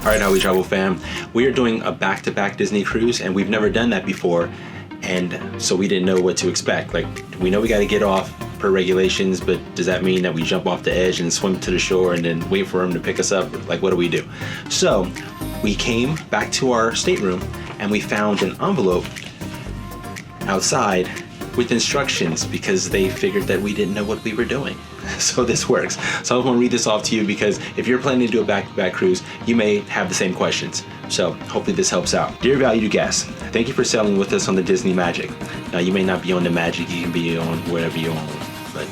All right, How We Travel fam, we are doing a back-to-back Disney cruise, and we've never done that before, and so we didn't know what to expect. Like, we know we got to get off per regulations, but does that mean that we jump off the edge and swim to the shore and then wait for them to pick us up? Like, what do we do? So we came back to our stateroom and we found an envelope outside with instructions because they figured that we didn't know what we were doing. So this works. So I want to read this off to you because if you're planning to do a back-to-back cruise, you may have the same questions. So hopefully this helps out. Dear valued guests, thank you for sailing with us on the Disney Magic. Now you may not be on the Magic, you can be on wherever you're on, but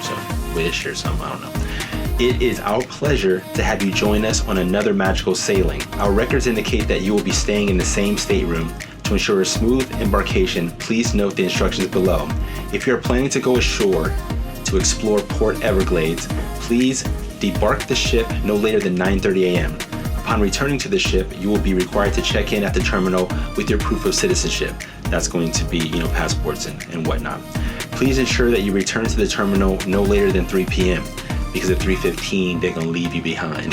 some Wish or something, I don't know. It is our pleasure to have you join us on another magical sailing. Our records indicate that you will be staying in the same stateroom. To ensure a smooth embarkation, please note the instructions below. If you're planning to go ashore to explore Port Everglades, please debark the ship no later than 9:30 a.m. Upon returning to the ship, you will be required to check in at the terminal with your proof of citizenship. That's going to be, passports and whatnot. Please ensure that you return to the terminal no later than 3 p.m. because at 3:15 they're gonna leave you behind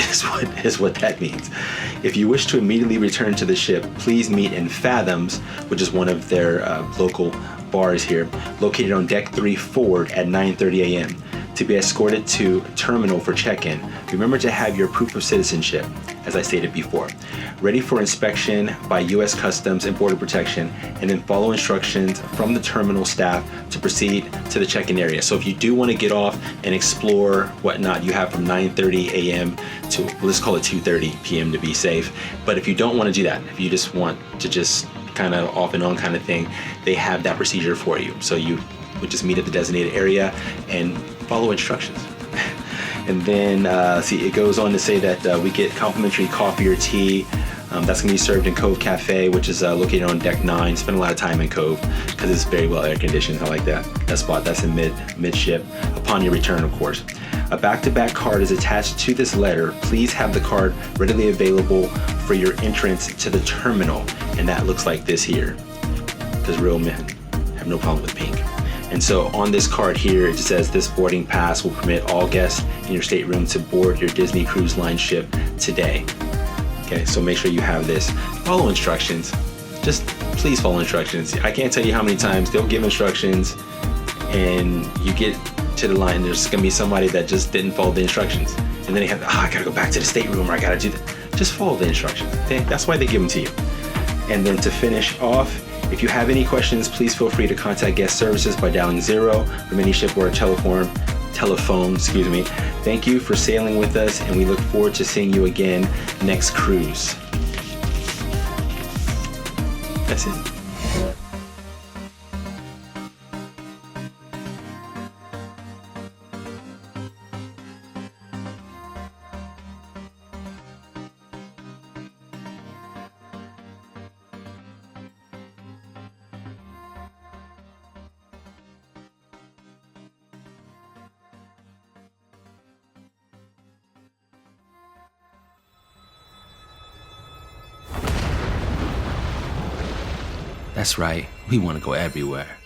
is what that means. If you wish to immediately return to the ship, please meet in Fathoms, which is one of their local bars here, located on deck 3 forward at 9:30 a.m. to be escorted to terminal for check-in. Remember to have your proof of citizenship, as I stated before, ready for inspection by U.S. Customs and Border Protection, and then follow instructions from the terminal staff to proceed to the check-in area. So if you do want to get off and explore whatnot, you have from 9:30 a.m. to, let's call it 2:30 p.m. to be safe. But if you don't want to do that, if you just want to just kind of off and on kind of thing, they have that procedure for you. So you would just meet at the designated area and follow instructions. And then it goes on to say that we get complimentary coffee or tea. That's gonna be served in Cove Cafe, which is located on deck 9. Spend a lot of time in Cove because it's very well air conditioned. I like that spot. That's in midship upon your return, of course. A back-to-back card is attached to this letter. Please have the card readily available for your entrance to the terminal. And that looks like this here, because real men have no problem with pink. And so on this card here, it says this boarding pass will permit all guests in your stateroom to board your Disney Cruise Line ship today. Okay, so make sure you have this. Follow instructions. Just please follow instructions. I can't tell you how many times they'll give instructions and you get to the line, there's gonna be somebody that just didn't follow the instructions. And then they have, I gotta go back to the stateroom, or I gotta do that. Just follow the instructions. Okay? That's why they give them to you. And then to finish off, if you have any questions, please feel free to contact guest services by dialing 0 from any ship or telephone. Thank you for sailing with us, and we look forward to seeing you again next cruise. That's it. That's right, we want to go everywhere.